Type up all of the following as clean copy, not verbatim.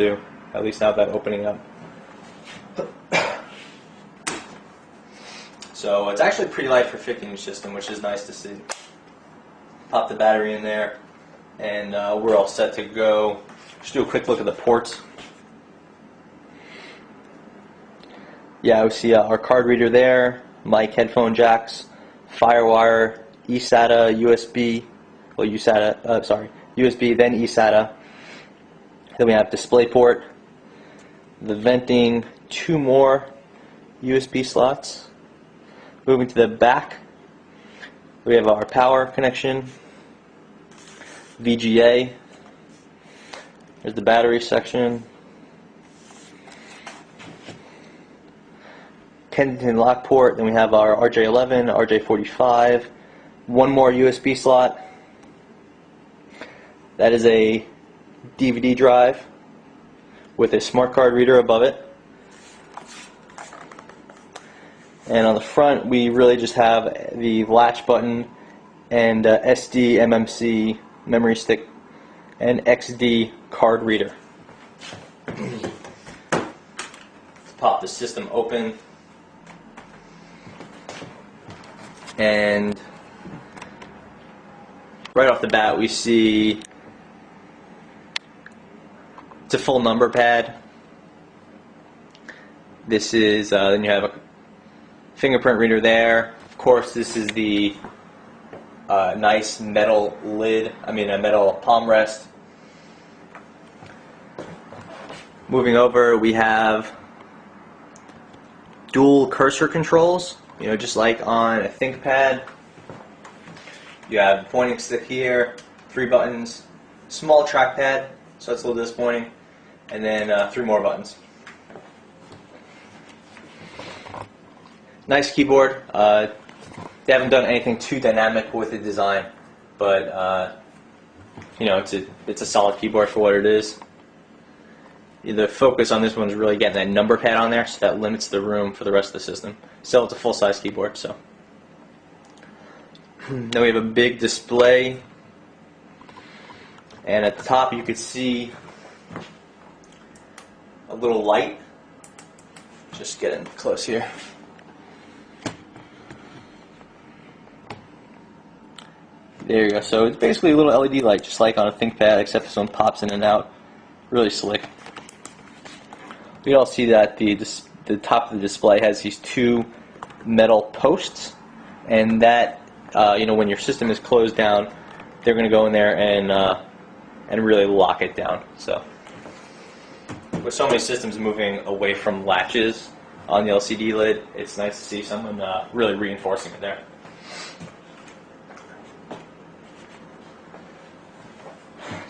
too, at least now that opening up. So it's actually pretty light for a 15-inch system, which is nice to see. Pop the battery in there, and we're all set to go. Just do a quick look at the ports. Yeah, we see our card reader there, mic, headphone jacks, FireWire, eSATA, USB, well USB, then eSATA. Then we have DisplayPort, the venting, 2 more USB slots. Moving to the back, we have our power connection, VGA. There's the battery section. Kensington lock port. Then we have our RJ11, RJ45. 1 more USB slot. That is a DVD drive with a smart card reader above it. And on the front, we really just have the latch button and SD, MMC, memory stick, and XD card reader. Let's pop the system open. And right off the bat, we see it's a full number pad. This is, then you have a fingerprint reader there. Of course, this is the nice metal lid, a metal palm rest. Moving over, we have dual cursor controls, just like on a ThinkPad. You have a pointing stick here, 3 buttons, small trackpad, so that's a little disappointing, and then 3 more buttons. Nice keyboard. They haven't done anything too dynamic with the design, but it's a solid keyboard for what it is. The focus on this one is really getting that number pad on there, so that limits the room for the rest of the system. Still, it's a full-size keyboard. So then we have a big display, and at the top you could see a little light. Just getting close here. There you go. So it's basically a little LED light, just like on a ThinkPad, except this one pops in and out. Really slick. We all see that the top of the display has these 2 metal posts, and that when your system is closed down, they're going to go in there and really lock it down. So with so many systems moving away from latches on the LCD lid, it's nice to see someone really reinforcing it there.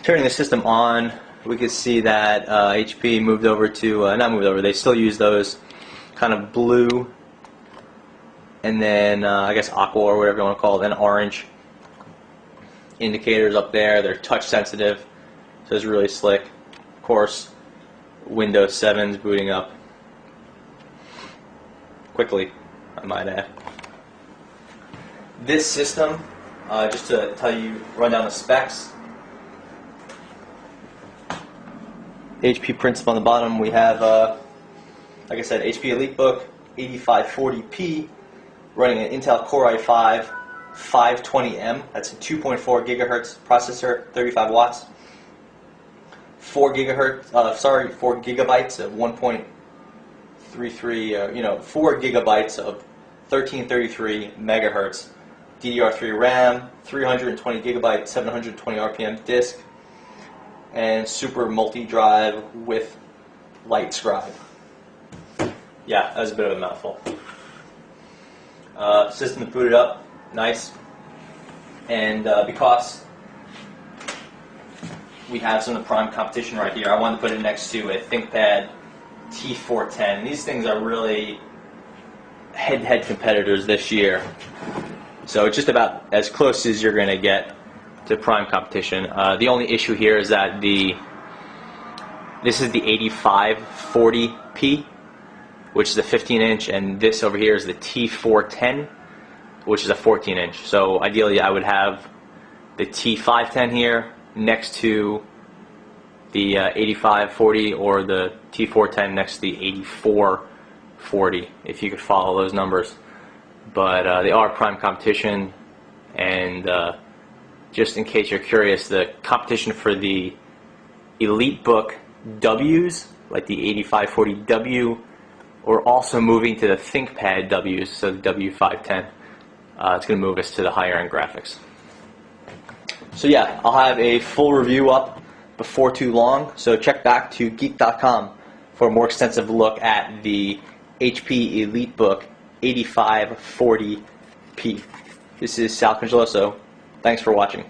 Turning the system on, we can see that HP moved over to, not moved over, they still use those kind of blue and then I guess aqua or whatever you want to call it, and orange indicators up there. They're touch sensitive, so it's really slick. Of course, Windows 7's booting up quickly, I might add. This system, just to tell you, run down the specs. HP principal on the bottom. We have, like I said, HP EliteBook 8540p, running an Intel Core i5 520M. That's a 2.4 gigahertz processor, 35 watts. 4 gigabytes of 1.33, 4 gigabytes of 1333 megahertz. DDR3 RAM, 320 gigabyte, 720 RPM disk, and super multi-drive with light scribe. Yeah, that was a bit of a mouthful. System booted up, nice. And because we have some of the prime competition right here, I wanted to put it next to a ThinkPad T410. These things are really head-to-head competitors this year. So it's just about as close as you're going to get to prime competition. The only issue here is that this is the 8540p, which is a 15-inch, and this over here is the T410, which is a 14-inch. So ideally I would have the T510 here next to the 8540 or the T410 next to the 8440, if you could follow those numbers. But they are prime competition, and just in case you're curious, the competition for the EliteBook Ws, like the 8540W, we're also moving to the ThinkPad Ws, so the W510. It's going to move us to the higher end graphics. So yeah, I'll have a full review up before too long, so check back to geek.com for a more extensive look at the HP EliteBook 8540P. This is Sal Congeloso. Thanks for watching.